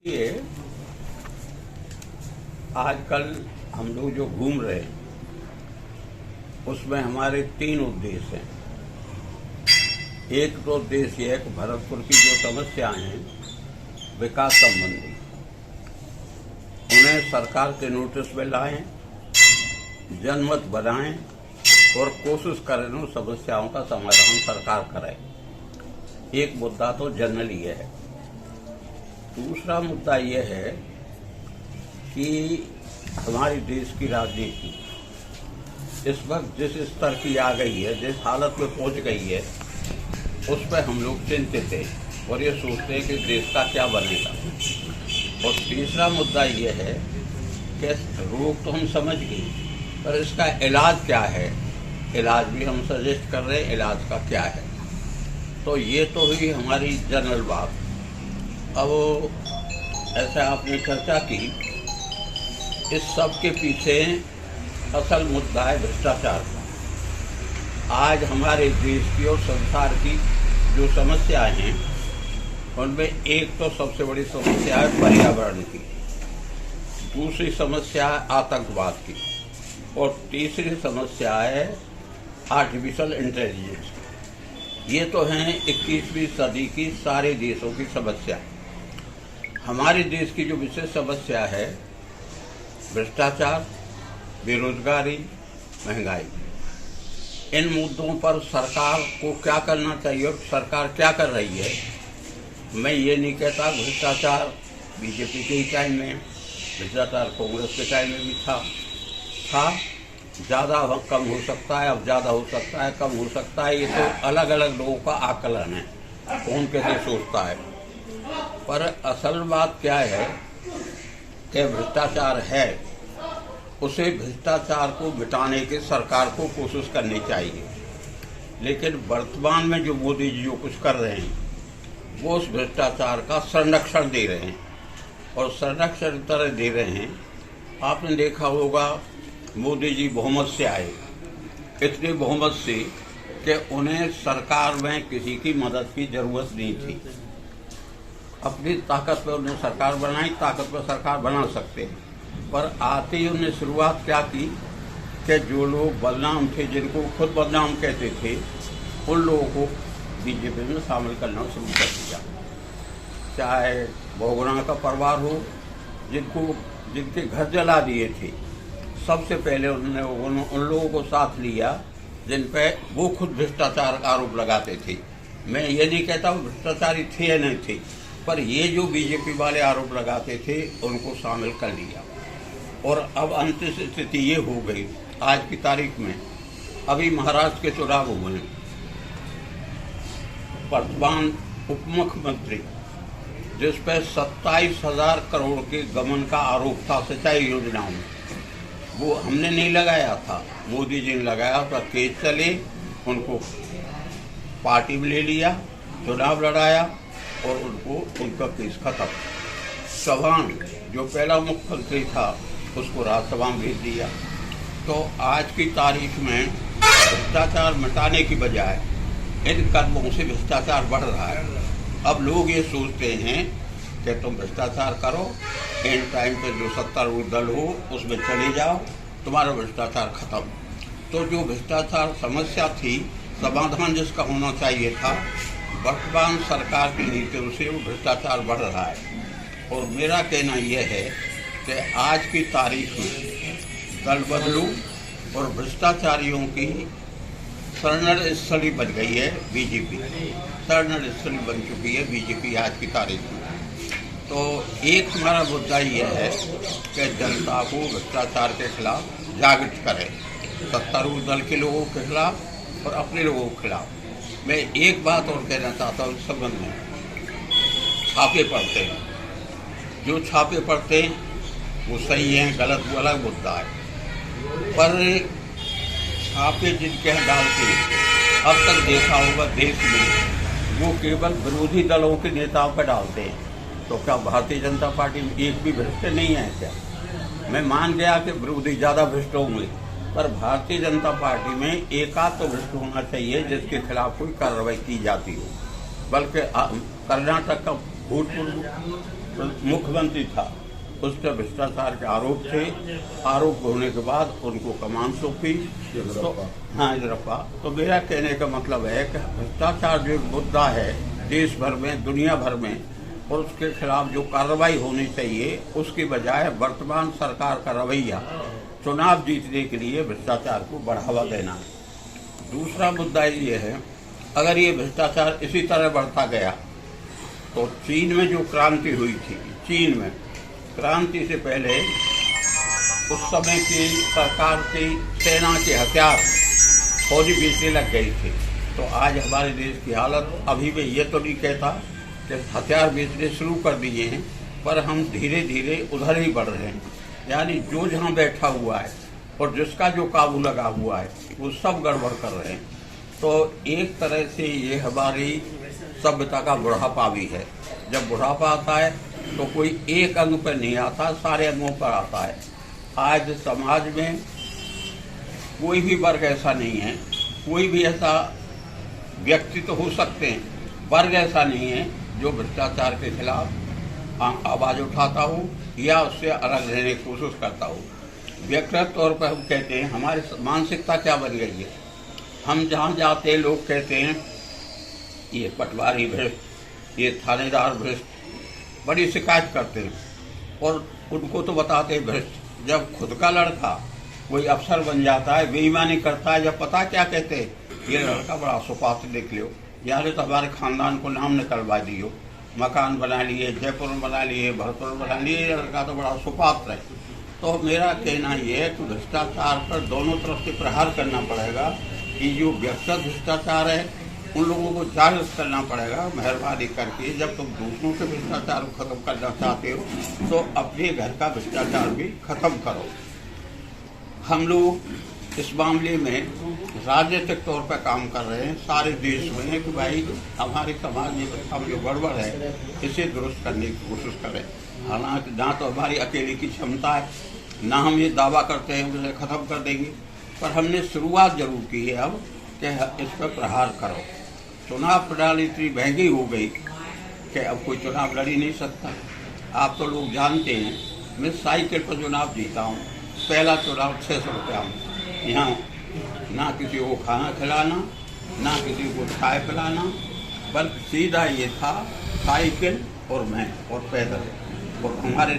ये आजकल हम लोग जो घूम रहे हैं उसमें हमारे तीन उद्देश्य हैं। एक तो उद्देश्य ये है कि भरतपुर की जो समस्याएं हैं विकास संबंधी, उन्हें सरकार के नोटिस में लाएं, जनमत बनाएं और कोशिश करें उन समस्याओं का समाधान सरकार करे। एक मुद्दा तो जनरल ये है। दूसरा मुद्दा ये है कि हमारी देश की राजनीति इस वक्त जिस स्तर की आ गई है, जिस हालत में पहुंच गई है, उस पर हम लोग चिंतित हैं और ये सोचते हैं कि देश का क्या बनेगा। और तीसरा मुद्दा ये है कि रोग तो हम समझ गए, पर इसका इलाज क्या है, इलाज भी हम सजेस्ट कर रहे हैं, इलाज का क्या है। तो ये तो हुई हमारी जनरल बात। अब ऐसा आपने चर्चा की, इस सब के पीछे असल मुद्दा है भ्रष्टाचार का। आज हमारे देश की और संसार की जो समस्याएं हैं उनमें एक तो सबसे बड़ी समस्या है पर्यावरण की, दूसरी समस्या है आतंकवाद की और तीसरी समस्या है आर्टिफिशियल इंटेलिजेंस। ये तो हैं 21वीं सदी की सारे देशों की समस्या। हमारे देश की जो विशेष समस्या है भ्रष्टाचार, बेरोजगारी, महंगाई, इन मुद्दों पर सरकार को क्या करना चाहिए और सरकार क्या कर रही है। मैं ये नहीं कहता भ्रष्टाचार बीजेपी के ही टाइम में, भ्रष्टाचार कांग्रेस के टाइम में भी था ज़्यादा कम हो सकता है, अब ज़्यादा हो सकता है, कम हो सकता है। ये तो अलग अलग लोगों का आकलन है, कौन कैसे सोचता है। पर असल बात क्या है कि भ्रष्टाचार है, उसे भ्रष्टाचार को मिटाने की सरकार को कोशिश करनी चाहिए। लेकिन वर्तमान में जो मोदी जी जो कुछ कर रहे हैं वो उस भ्रष्टाचार का संरक्षण दे रहे हैं और संरक्षण तरह दे रहे हैं। आपने देखा होगा मोदी जी बहुमत से आए, इतने बहुमत से कि उन्हें सरकार में किसी की मदद की जरूरत नहीं थी। अपनी ताकत पर उन्हें सरकार बनाई, ताकत पर सरकार बना सकते हैं। पर आते ही उन्हें शुरुआत क्या की कि जो लोग बदनाम थे, जिनको खुद बदनाम कहते थे, उन लोगों को बीजेपी में शामिल करना शुरू कर दिया। चाहे बहुगुणा का परिवार हो, जिनके घर जला दिए थे, सबसे पहले उन्होंने उन लोगों को साथ लिया जिन पे वो खुद भ्रष्टाचार का आरोप लगाते थे। मैं ये नहीं कहता वो भ्रष्टाचारी थे या नहीं थे, पर ये जो बीजेपी वाले आरोप लगाते थे उनको शामिल कर लिया। और अब अंतिम स्थिति ये हो गई आज की तारीख में, अभी महाराष्ट्र के चुनाव हुए, वर्तमान उप मुख्यमंत्री जिस पर 27,000 करोड़ के गबन का आरोप था सिंचाई योजनाओं में, वो हमने नहीं लगाया था, मोदी जी ने लगाया था। केस चले, उनको पार्टी में ले लिया, चुनाव लड़ाया और उनका केस खत्म। चौहान जो पहला मुख्यमंत्री था उसको राज्यसभा में भेज दिया। तो आज की तारीख में भ्रष्टाचार मिटाने की बजाय इन कदमों से भ्रष्टाचार बढ़ रहा है। अब लोग ये सोचते हैं कि तुम भ्रष्टाचार करो, इन टाइम पे जो सत्तारूढ़ दल हो उसमें चले जाओ, तुम्हारा भ्रष्टाचार खत्म। तो जो भ्रष्टाचार समस्या थी, समाधान जिसका होना चाहिए था, वर्तमान सरकार की नीतियों से वो भ्रष्टाचार बढ़ रहा है। और मेरा कहना यह है कि आज की तारीख में दल बदलू और भ्रष्टाचारियों की शरण स्थली बन गई है बीजेपी, शरण स्थली बन चुकी है बीजेपी आज की तारीख में। तो एक हमारा मुद्दा ये है कि जनता को भ्रष्टाचार के खिलाफ जागृत करें, सत्तारूढ़ दल के लोगों के खिलाफ और अपने लोगों के खिलाफ। मैं एक बात और कहना चाहता हूँ इस संबंध में, छापे पड़ते हैं, जो छापे पड़ते हैं वो सही है, गलत वो अलग मुद्दा है, पर छापे जिनके यहाँ डालते हैं, अब तक देखा होगा देश में वो केवल विरोधी दलों के नेताओं पर डालते हैं। तो क्या भारतीय जनता पार्टी में एक भी भ्रष्ट नहीं है क्या? मैं मान गया कि विरोधी ज़्यादा भ्रष्ट होंगे, पर भारतीय जनता पार्टी में एकाध तो भ्रष्ट होना चाहिए जिसके खिलाफ कोई कार्रवाई की जाती हो। बल्कि कर्नाटक का भूतपूर्व मुख्यमंत्री था, उस पर भ्रष्टाचार के आरोप थे। आरोप होने के बाद उनको कमान सौंपी। तो हाँ, इजरप्पा। तो मेरा कहने का मतलब है कि भ्रष्टाचार जो मुद्दा है देश भर में, दुनिया भर में, और उसके खिलाफ जो कार्रवाई होनी चाहिए, उसकी बजाय वर्तमान सरकार का रवैया चुनाव जीतने के लिए भ्रष्टाचार को बढ़ावा देना है। दूसरा मुद्दा ये है, अगर ये भ्रष्टाचार इसी तरह बढ़ता गया तो चीन में जो क्रांति हुई थी, चीन में क्रांति से पहले उस समय की सरकार की सेना के हथियार फौजी बेचने लग गई थी। तो आज हमारे देश की हालत, अभी मैं ये तो नहीं कहता कि हथियार बेचने शुरू कर दिए हैं, पर हम धीरे धीरे उधर ही बढ़ रहे हैं। यानी जो जहाँ बैठा हुआ है और जिसका जो काबू लगा हुआ है वो सब गड़बड़ कर रहे हैं। तो एक तरह से ये हमारी सभ्यता का बुढ़ापा भी है। जब बुढ़ापा आता है तो कोई एक अंग पर नहीं आता, सारे अंगों पर आता है। आज समाज में कोई भी वर्ग ऐसा नहीं है, कोई भी ऐसा व्यक्ति तो हो सकते हैं, वर्ग ऐसा नहीं है जो भ्रष्टाचार के खिलाफ आवाज उठाता हो या उससे अलग रहने की कोशिश करता हो। व्यक्तिगत तौर पर हम कहते हैं हमारी मानसिकता क्या बन गई है। हम जहाँ जाते हैं लोग कहते हैं ये पटवारी भ्रष्ट, ये थानेदार भ्रष्ट, बड़ी शिकायत करते हैं और उनको तो बताते हैं भ्रष्ट। जब खुद का लड़का कोई अफसर बन जाता है, बेईमानी करता है, जब पता क्या कहते हैं, ये लड़का बड़ा सुपात्र, देख लो यार तो हमारे खानदान को नाम निकलवा दियो, मकान बना लिए, जयपुर में बना लिए, भरतपुर में बना लिए, ये लड़का तो बड़ा सुपात्र है। तो मेरा कहना ये है कि भ्रष्टाचार पर दोनों तरफ से प्रहार करना पड़ेगा कि जो व्यक्तिगत भ्रष्टाचार है उन लोगों को जागरूक करना पड़ेगा मेहरबानी करके। जब तुम दूसरों के भ्रष्टाचार को खत्म करना चाहते हो तो अपने घर का भ्रष्टाचार भी खत्म करो। हम लोग इस मामले में राजनीतिक तौर पर काम कर रहे हैं सारे देश में कि भाई हमारे समाज में सब जो गड़बड़ है इसे दुरुस्त करने की कोशिश करें। हालांकि ना तो हमारी अकेले की क्षमता है, ना हम ये दावा करते हैं उसे ख़त्म कर देंगे, पर हमने शुरुआत जरूर की है अब कि इस पर प्रहार करो। चुनाव प्रणाली इतनी महंगी हो गई कि अब कोई चुनाव लड़ ही नहीं सकता। आप तो लोग जानते हैं, मैं साइकिल पर चुनाव जीता हूँ। पहला चुनाव 600 रुपया में, यहाँ ना किसी को खाना खिलाना, ना किसी को चाय पिलाना, बल्कि सीधा ये था साइकिल और मैं और पैदल। और हमारे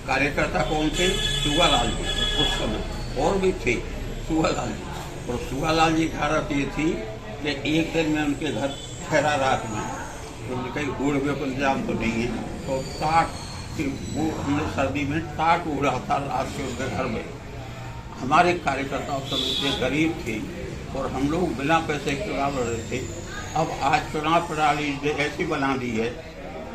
कार्यकर्ता कौन थे? सुगालाल जी उस समय, और भी थे सुगालाल जी। और सुगालाल जी की हालत ये थी कि एक दिन मैं उनके घर ठहरा रात में, तो कहीं उड़ हुए को इंतजाम तो नहीं है, तो टाट वो हमने सर्दी में टाट उड़ा था रात के उनके घर में। हमारे कार्यकर्ता उस समय इतने गरीब थे और हम लोग बिना पैसे के चुनाव लड़ रहे थे। अब आज चुनाव प्रणाली ऐसी बना दी है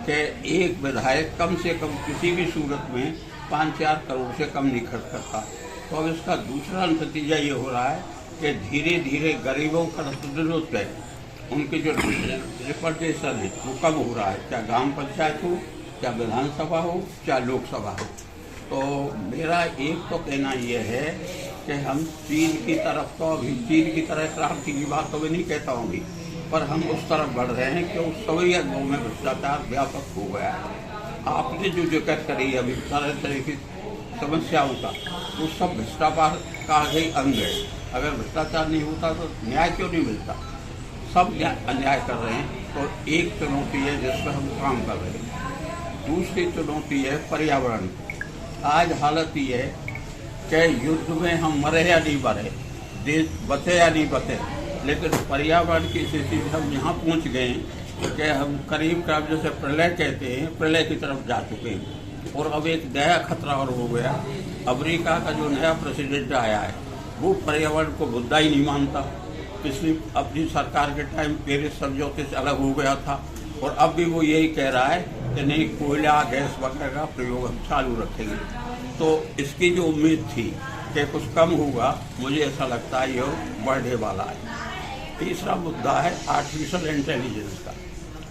कि एक विधायक कम से कम किसी भी सूरत में 5-4 करोड़ से कम नहीं खर्च करता। तो अब इसका दूसरा नतीजा ये हो रहा है कि धीरे धीरे गरीबों का प्रतिनिधित्व है, उनके जो रिप्रेजेंटेशन है वो कम हो रहा है, चाहे ग्राम पंचायत हो, चाहे विधानसभा हो, चाहे लोकसभा हो। तो मेरा एक तो कहना यह है कि हम चीन की तरफ, तो अभी चीन की तरह क्रांति की बात तो मैं नहीं कहता हूँ, पर हम उस तरफ बढ़ रहे हैं कि उस सभी अंगों में भ्रष्टाचार व्यापक हो गया है। आपने जो जिक्र करी अभी तरह तरह की समस्याओं का, वो सब भ्रष्टाचार का ही अंग है। अगर भ्रष्टाचार नहीं होता तो न्याय क्यों नहीं मिलता? सब अन्याय कर रहे हैं। तो एक चुनौती है जिस पर हम काम कर रहे हैं। दूसरी चुनौती है पर्यावरण। आज हालत ये है कि युद्ध में हम मरे या नहीं मरे, देश बचे या नहीं बचे, लेकिन पर्यावरण की स्थिति से हम यहाँ पहुँच गए कि हम करीब जैसे प्रलय कहते हैं, प्रलय की तरफ जा चुके हैं। और अब एक नया खतरा और हो गया। अमेरिका का जो नया प्रेसिडेंट आया है वो पर्यावरण को मुद्दा ही नहीं मानता। पिछली अपनी सरकार के टाइम पेरिस समझौते से अलग हो गया था और अब भी वो यही कह रहा है कि नहीं, कोयला गैस वगैरह का प्रयोग हम चालू रखेंगे। तो इसकी जो उम्मीद थी कि कुछ कम होगा, मुझे ऐसा लगता है ये बढ़ने वाला है। तीसरा मुद्दा है आर्टिफिशियल इंटेलिजेंस का।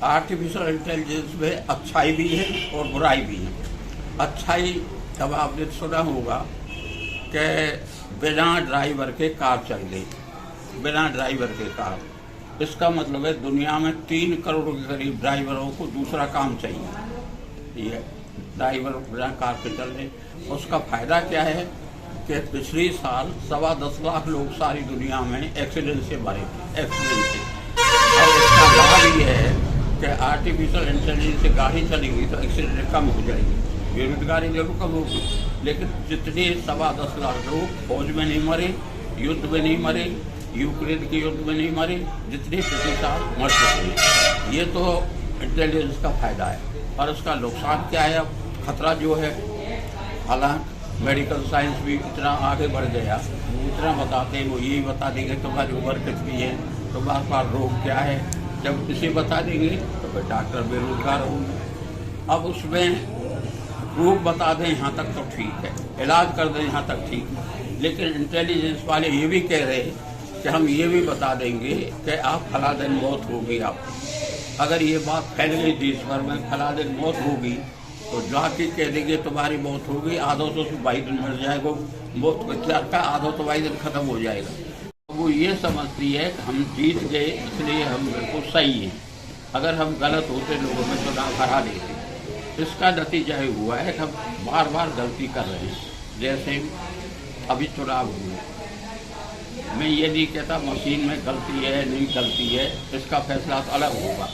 आर्टिफिशियल इंटेलिजेंस में अच्छाई भी है और बुराई भी है। अच्छाई, तब आपने सुना होगा कि बिना ड्राइवर के कार चल गई, बिना ड्राइवर के कार। इसका मतलब है दुनिया में 3 करोड़ के करीब ड्राइवरों को दूसरा काम चाहिए। ये ड्राइवर बिना कार के चल रहे। उसका फायदा क्या है कि पिछले साल 10.25 लाख लोग सारी दुनिया में एक्सीडेंट से मरे थे, एक्सीडेंट से। अब इसका लाभ ये है कि आर्टिफिशियल इंटेलिजेंस से गाड़ी चलेगी तो एक्सीडेंट कम हो जाएगी, बेरोजगारी जरूर कम होगी, लेकिन जितने 10.25 लाख लोग फौज में नहीं मरे, युद्ध में नहीं मरे, यूक्रेन के युद्ध में नहीं मरे, जितने पिछले साल मर चुके हैं। ये तो इंटेलिजेंस का फायदा है। और उसका नुकसान क्या है? अब खतरा जो है, हालांकि मेडिकल साइंस भी इतना आगे बढ़ गया, वो इतना बताते हैं, वो यही बता देंगे तुम्हारी उम्र कितनी है, तुम्हारे पास रोग क्या है। जब इसे बता देंगे तो फिर डॉक्टर बेरोजगार होंगे। अब उसमें रोग बता दें यहाँ तक तो ठीक है, इलाज कर दें यहाँ तक ठीक है, लेकिन इंटेलिजेंस वाले ये भी कह रहे हैं कि हम ये भी बता देंगे कि आप फला दिन मौत होगी। आप अगर ये बात फैल गई देश भर में, फला दिन मौत होगी, तो जाके कह देंगे तुम्हारी मौत होगी, आधो तो 22 दिन मर जाएगा, मौत विचार का आधो तो 22 दिन खत्म हो जाएगा। वो ये समझती है कि हम जीत गए इसलिए हम बिल्कुल सही हैं। अगर हम गलत होते लोगों में चुनाव हरा देते। इसका नतीजा ये हुआ है कि हम बार बार गलती कर रहे हैं। जैसे अभी चुनाव हुए, मैं ये नहीं कहता मशीन में गलती है नहीं गलती है, इसका फैसला तो अलग होगा,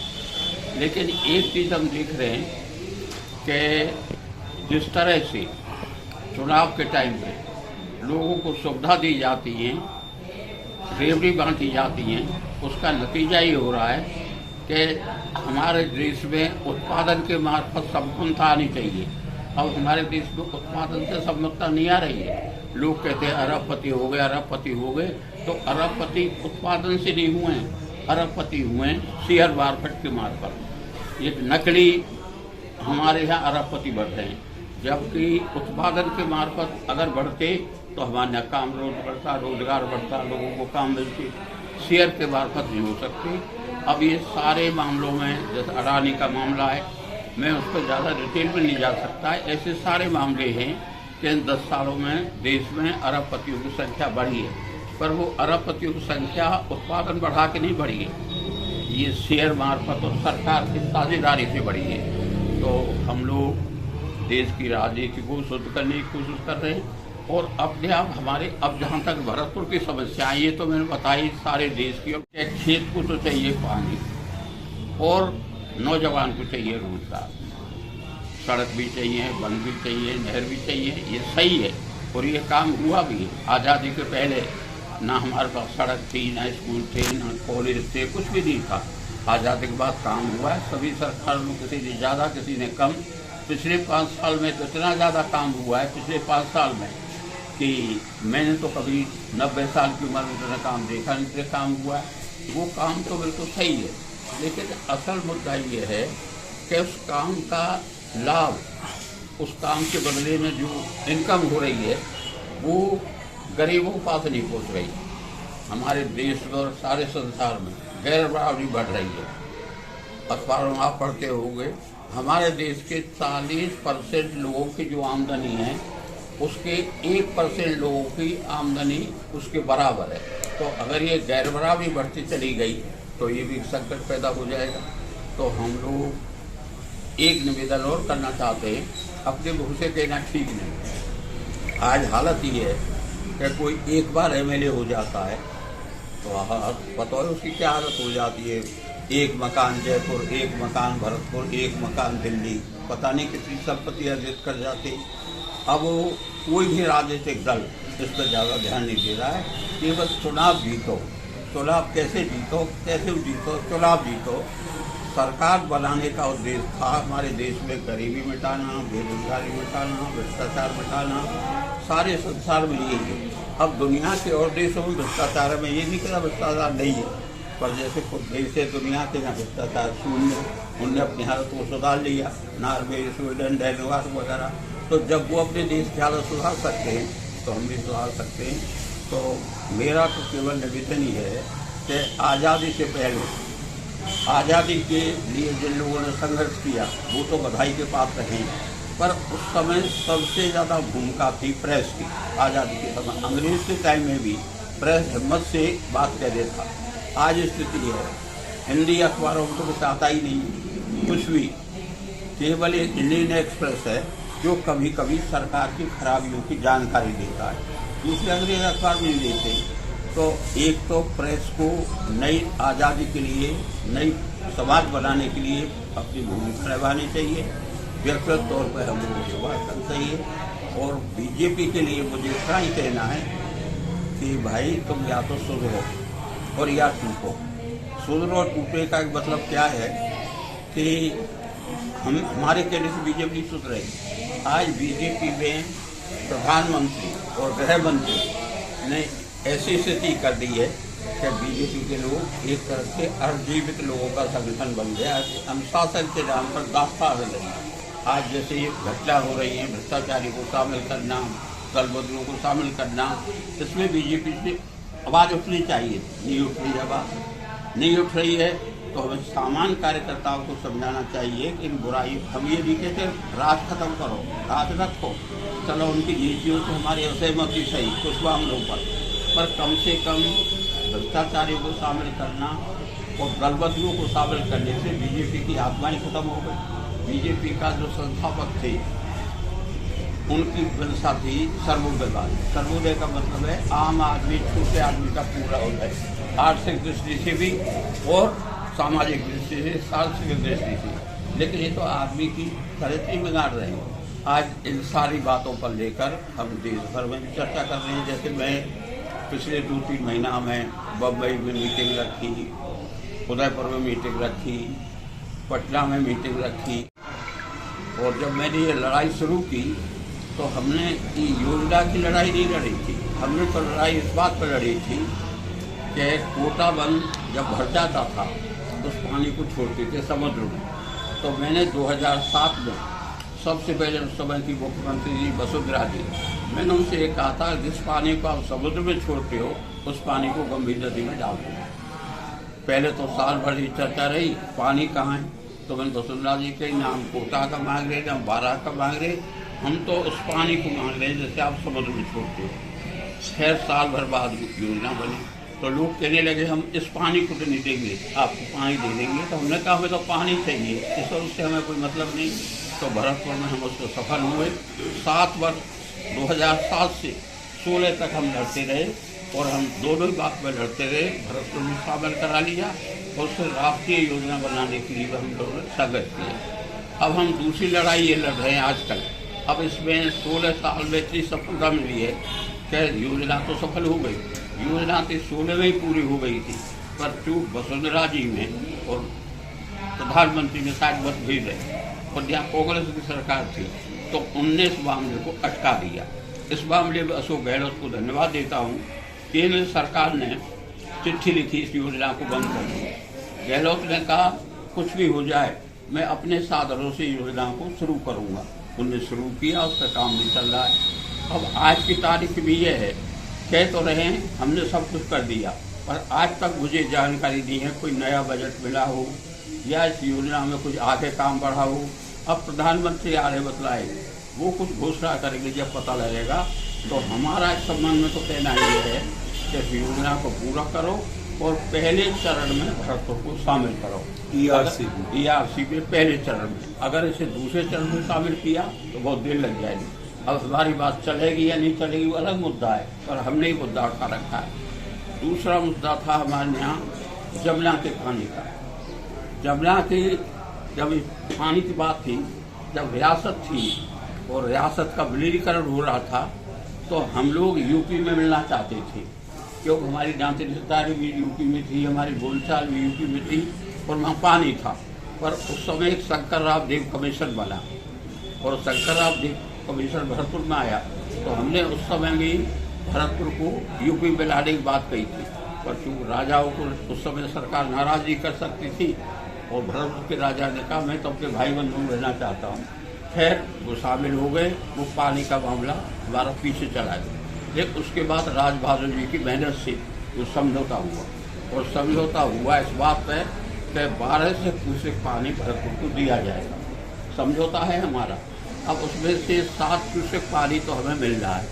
लेकिन एक चीज़ हम देख रहे हैं कि जिस तरह से चुनाव के टाइम पे लोगों को सुविधा दी जाती है, रेवड़ी बांटी जाती हैं, उसका नतीजा ये हो रहा है कि हमारे देश में उत्पादन के मार्फत समता आनी चाहिए। अब हमारे देश में उत्पादन से समता नहीं आ रही है। लोग कहते हैं अरबपति हो गए, अरबपति हो गए, तो अरबपति उत्पादन से नहीं हुए हैं, अरबपति हुए हैं शेयर मार्केट के मार्फत। ये नकली हमारे यहाँ अरबपति बढ़ रहे हैं, जबकि उत्पादन के मार्फत अगर बढ़ते तो हमारे काम रोजगार बढ़ता, लोगों को काम मिलते। शेयर के मार्फत नहीं हो सकते। अब ये सारे मामलों में, जैसे अडानी का मामला है, मैं उस पर ज़्यादा डिटेल में नहीं जा सकता है, ऐसे सारे मामले हैं कि इन 10 सालों में देश में अरबपतियों की संख्या बढ़ी है, पर वो अरबपतियों की संख्या उत्पादन बढ़ा के नहीं बढ़ी है, ये शेयर मार्फत और सरकार की साझेदारी से बढ़ी है। तो हम लोग देश की राजनीति को शुद्ध करने की कोशिश कर रहे हैं, और अपने आप हमारे, अब जहाँ तक भरतपुर की समस्या ये तो मैंने बताई सारे देश की। खेत को तो चाहिए पानी, और नौजवान को चाहिए रोजगार, सड़क भी चाहिए, वन भी चाहिए, नहर भी चाहिए, ये सही है और ये काम हुआ भी है। आज़ादी के पहले ना हमारे पास सड़क थी, ना स्कूल थे, ना कॉलेज थे, कुछ भी नहीं था। आज़ादी के बाद काम हुआ है, सभी सरकारों में किसी ने ज़्यादा किसी ने कम। पिछले 5 साल में तो इतना ज़्यादा काम हुआ है, पिछले 5 साल में, कि मैंने तो कभी 90 साल की उम्र में इतना काम देखा नहीं, इतना काम हुआ है। वो काम तो बिल्कुल सही है, लेकिन असल मुद्दा ये है कि उस काम का लाभ, उस काम के बदले में जो इनकम हो रही है वो गरीबों के पास नहीं पहुंच रही। हमारे देश में और सारे संसार में गैर बराबरी बढ़ रही है। अखबारों में आप पढ़ते होंगे, हमारे देश के 40% लोगों की जो आमदनी है उसके 1% लोगों की आमदनी उसके बराबर है। तो अगर ये गैर बराबरी बढ़ती चली गई तो ये भी संकट पैदा हो जाएगा। तो हम लोग एक निवेदन और करना चाहते हैं, अपने मुँह से कहना ठीक नहीं। आज हालत ये है कि कोई एक बार MLA हो जाता है तो पता है उसकी क्या हालत हो जाती है। एक मकान जयपुर, एक मकान भरतपुर, एक मकान दिल्ली, पता नहीं कितनी संपत्ति अर्जित कर जाती। अब वो कोई भी राजनीतिक दल इस पर ज़्यादा ध्यान नहीं दे रहा है, केवल चुनाव जीतो। चुनाव कैसे जीतो, कैसे जीतो, चुनाव जीतो। सरकार बनाने का उद्देश्य था हमारे देश में गरीबी मिटाना, बेरोजगारी मिटाना, भ्रष्टाचार मिटाना, सारे संसार में यही है। अब दुनिया के और देशों में भ्रष्टाचार में ये नहीं कहना भ्रष्टाचार नहीं है, पर जैसे कुछ देश है दुनिया के ना भ्रष्टाचार शून्य, उनने अपनी हालत को सुधार लिया, नॉर्वे, स्वीडन, डेनमार्क वगैरह। तो जब वो अपने देश की हालत सुधार सकते हैं तो हम भी सुधार सकते हैं। तो मेरा तो केवल निवेदन ही है कि आज़ादी से पहले, आज़ादी के लिए जिन लोगों ने संघर्ष किया वो तो बधाई के पात्र हैं, पर उस समय सबसे ज़्यादा भूमिका थी प्रेस की। आज़ादी के समय अंग्रेज के टाइम में भी प्रेस हिम्मत से बात कर देता। आज स्थिति है हिंदी अखबारों में तो कुछ आता ही नहीं, कुछ भी केवल एक इंडियन एक्सप्रेस है जो कभी कभी सरकार की खराबियों की जानकारी देता है, दूसरे अंग्रेज अखबार भी नहीं देते। तो एक तो प्रेस को नई आज़ादी के लिए, नई समाज बनाने के लिए अपनी भूमिका निभानी चाहिए। व्यक्तिगत तौर पर हम लोगों को बात करना चाहिए। और बीजेपी के लिए मुझे इतना ही कहना है कि भाई तुम या तो सुधरो और या टूटो। सुधरो और टूटे का मतलब क्या है कि हमारे कहने से बीजेपी सुधरे। आज बीजेपी में प्रधानमंत्री और गृह मंत्री ने ऐसी स्थिति कर दी है कि बीजेपी के लोग एक तरह से अर्धजीवित लोगों का संगठन बन गया। अनुशासन के नाम पर दास्तां हो रही है। आज जैसे ये घटना हो रही है, भ्रष्टाचारी को शामिल करना, दलबदलुओं को शामिल करना, इसमें बीजेपी से आवाज़ उठनी चाहिए, नहीं उठ रही आवाज़, नहीं उठ रही है। तो हमें सामान्य कार्यकर्ताओं को समझाना चाहिए कि इन बुराई हम ये नहीं कहते राज खत्म करो, राज रखो, चलो उनकी नीतियों से हमारी असहमति सही कुछ मामलों पर कम से कम भ्रष्टाचारियों को शामिल करना और दलबदलुओं को शामिल करने से बीजेपी की आत्मा ही खत्म हो गई। बीजेपी का जो संस्थापक थे उनकी मंशा थी सर्वोदयवाद। सर्वोदय का मतलब है आम आदमी, छोटे आदमी का पूरा हो जाए, आर्थिक दृष्टि से भी और सामाजिक दृष्टि से, सांस्कृतिक दृष्टि से। लेकिन ये तो आदमी की चरित्र बिगाड़ रहे हैं। आज इन सारी बातों पर लेकर हम देश भर में भी चर्चा कर रहे हैं। जैसे मैं पिछले 2-3 महीना में बम्बई में मीटिंग रखी, उदयपुर में मीटिंग रखी, पटना में मीटिंग रखी। और जब मैंने ये लड़ाई शुरू की तो हमने योजना की लड़ाई नहीं लड़ी थी, हमने तो लड़ाई इस बात पर लड़ी थी कि कोटा बंद जब भर जाता था तो उस पानी को छोड़ते थे समुद्र में। तो मैंने 2007 में सबसे पहले उस समय की मुख्यमंत्री जी वसुंधरा जी, मैंने उनसे ये कहा था जिस पानी को आप समुद्र में छोड़ते हो उस पानी को गंभीर नदी में डाल दो। पहले तो साल भर ही चर्चा रही पानी कहाँ है, तो मैंने वसुंधरा जी के नाम कोटा का मांग रहे, नाम बारह का मांग रहे, हम तो उस पानी को मांग रहे हैं जैसे आप समुद्र में छोड़ते हो। खैर साल भर बाद योजना बनी तो लोग कहने लगे हम इस पानी को तो नहीं देंगे, आपको पानी दे देंगे। तो हमने कहा हमें तो पानी चाहिए, इस और उससे हमें कोई मतलब नहीं। तो भरतपुर में हम उसको सफल हुए। 7 वर्ष 2007 से 16 तक हम लड़ते रहे और हम दोनों ही बात में लड़ते रहे। भरतपुर में शामिल करा लिया और उससे राष्ट्रीय योजना बनाने के लिए हम लोगों ने संघर्ष किया। अब हम दूसरी लड़ाई ये लड़ रहे हैं आजकल। अब इसमें 16 साल में इतनी सफलता मिली है कि योजना तो सफल हो गई, योजना तो 16 में ही पूरी हो गई थी, पर चूक वसुंधरा जी में और प्रधानमंत्री ने शायद मत भेज रहे और यहाँ कांग्रेस की सरकार थी तो उनने इस मामले को अटका दिया। इस मामले में अशोक गहलोत को धन्यवाद देता हूँ। केंद्र सरकार ने चिट्ठी लिखी इस योजना को बंद कर दिया। गहलोत ने कहा कुछ भी हो जाए मैं अपने साधनों से योजना को शुरू करूँगा। उनने शुरू किया, उसका काम भी चल रहा है। अब आज की तारीख भी ये है, कह तो रहे हैं हमने सब कुछ कर दिया, पर आज तक मुझे जानकारी नहीं है कोई नया बजट मिला हो या इस योजना में कुछ आगे काम बढ़ा हो। अब प्रधानमंत्री आ रहे बतलाए, वो कुछ घोषणा करेंगे, जब पता लगेगा। तो हमारा इस संबंध में तो कहना ये है कि इस योजना को पूरा करो और पहले चरण में भरतपुर को शामिल करो। ERC में पहले चरण में, अगर इसे दूसरे चरण में शामिल किया तो बहुत देर लग जाएगी। अब हमारी बात चलेगी या नहीं चलेगी वो अलग मुद्दा है, पर हमने ही मुद्दा उठा रखा है। दूसरा मुद्दा था हमारे यहाँ जमुना के पानी का। जमुना की जब पानी की बात थी, जब रियासत थी और रियासत का विलीनीकरण हो रहा था तो हम लोग यूपी में मिलना चाहते थे, क्योंकि हमारी जांच रिश्तेदारी भी यूपी में थी, हमारी बोलचाल भी यूपी में थी और वहाँ पानी था। पर उस समय एक शंकर राव देव कमीशन बना और शंकर राव देव कमीशन भरतपुर में आया तो हमने उस समय भी भरतपुर को यूपी में लाने की बात कही थी। पर क्योंकि राजाओं को उस समय सरकार नाराज़गी कर सकती थी और भरतपुर के राजा ने कहा मैं तो अपने भाई बंधु रहना चाहता हूँ। खैर वो शामिल हो गए, वो पानी का मामला हमारा पीछे चला गया। लेकिन उसके बाद राज बहादुर जी की मेहनत से वो समझौता हुआ और समझौता हुआ इस बात पर कि 12 से क्यूसेक पानी भरतपुर को दिया जाएगा। समझौता है हमारा। अब उसमें से 7 क्यूसेक पानी तो हमें मिल रहा है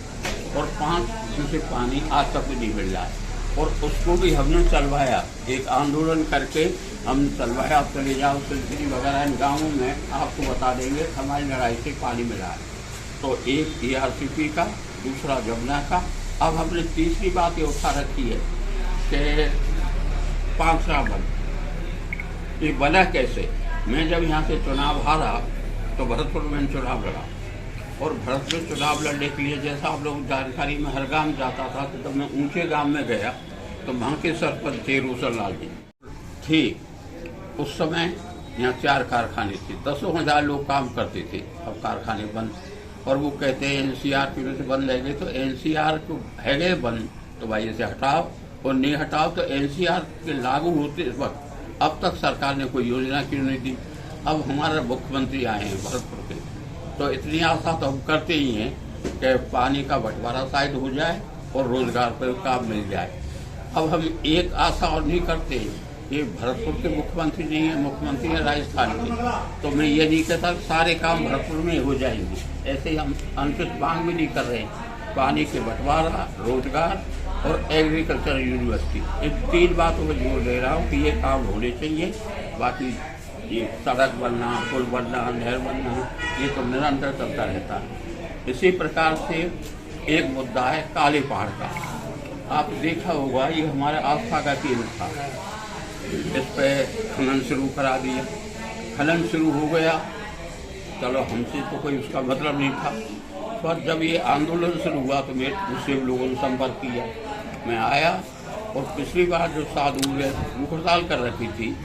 और 5 क्यूसेक पानी आज तक भी नहीं मिल रहा है। और उसको भी हमने चलवाया, एक आंदोलन करके हमने चलवाया। आप चले जाओ सिलसिली वगैरह इन गाँवों में आपको बता देंगे हमारी लड़ाई से पानी मिला है। तो एक ERCP का, दूसरा जमुना का। अब हमने तीसरी बात ये उठा रखी है कि पांचरा बंद, ये बना कैसे। मैं जब यहाँ से चुनाव हारा तो भरतपुर में चुनाव लड़ा, और भरतपुर में चुनाव लड़ने के लिए जैसा आप लोग जानकारी में हर गांव जाता था, तो जब मैं ऊंचे गांव में गया तो वहाँ के सरपंच थे रोशन लाल जी ठीक। उस समय यहाँ 4 कारखाने थे, 10,000 लोग काम करते थे। अब कारखाने बंद, और वो कहते हैं NCR की वजह से बंद रहेंगे। तो NCR को है गए बंद, तो भाई इसे हटाओ, और नहीं हटाओ तो NCR के लागू होते इस वक्त अब तक सरकार ने कोई योजना क्यों नहीं दी। अब हमारे मुख्यमंत्री आए हैं भरतपुर के, तो इतनी आशा तो हम करते ही हैं कि पानी का बंटवारा शायद हो जाए और रोजगार पर काम मिल जाए। अब हम एक आशा और नहीं करते, ये भरतपुर के मुख्यमंत्री नहीं है, मुख्यमंत्री है राजस्थान के। तो मैं ये नहीं कहता सारे काम भरतपुर में हो जाएंगे, ऐसे ही हम अनुचित मांग भी नहीं कर रहे हैं। पानी के बंटवारा, रोजगार और एग्रीकल्चर यूनिवर्सिटी, इन 3 बातों पर जोर दे रहा हूँ कि ये काम होने चाहिए। बाकी ये सड़क बनना, पुल बनना, नहर बनना, ये तो निरंतर चलता रहता है। इसी प्रकार से एक मुद्दा है काले पहाड़ का। आप देखा होगा ये हमारे आस्था का केंद्र था, इस पर खनन शुरू करा दिया। खनन शुरू हो गया, चलो हमसे तो कोई उसका मतलब नहीं था। पर जब ये आंदोलन शुरू हुआ तो मुझसे लोगों ने संपर्क किया, मैं आया। और पिछली बार जो साधु भूख हड़ताल कर रखी थी,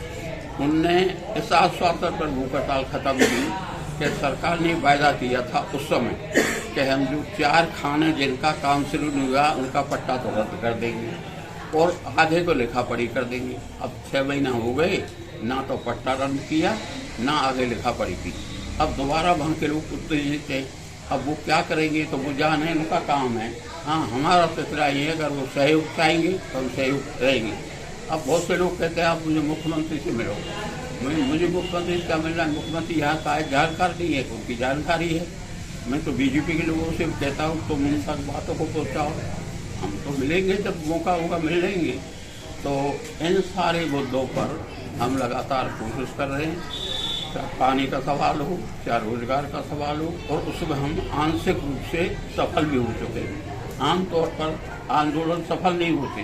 उनने इस आश्वासन पर भूख हड़ताल खत्म की कि सरकार ने वायदा किया था उस समय कि हम जो 4 खाने जिनका काम शुरू नहीं हुआ उनका पट्टा तो रद्द कर देंगे और आधे को लिखा पढ़ी कर देंगे। अब 6 महीना हो गए, ना तो पट्टा रद्द किया, ना आगे लिखा पढ़ी की। अब दोबारा वहाँ के लोग उत्तेजित हैं। अब वो क्या करेंगे, तो वो जाने उनका काम है। हाँ, हमारा फैसला ये है, अगर वो सहयोग चाहेंगे तो हम सहयोग रहेंगे। अब बहुत से लोग कहते हैं आप मुझे मुख्यमंत्री से मिलो। मुझे मुख्यमंत्री से क्या मिलना है, मुख्यमंत्री यहाँ का है, जानकार नहीं है, उनकी जानकारी है। मैं तो BJP के लोगों से कहता हूँ तो उन तक बातों को पहुँचाओ, हम तो मिलेंगे, जब मौका होगा मिल लेंगे। तो इन सारे मुद्दों पर हम लगातार कोशिश कर रहे हैं, चाहे पानी का सवाल हो, चाहे रोजगार का सवाल हो, और उसमें हम आंशिक रूप से सफल भी हो चुके हैं। आमतौर पर आंदोलन सफल नहीं होते।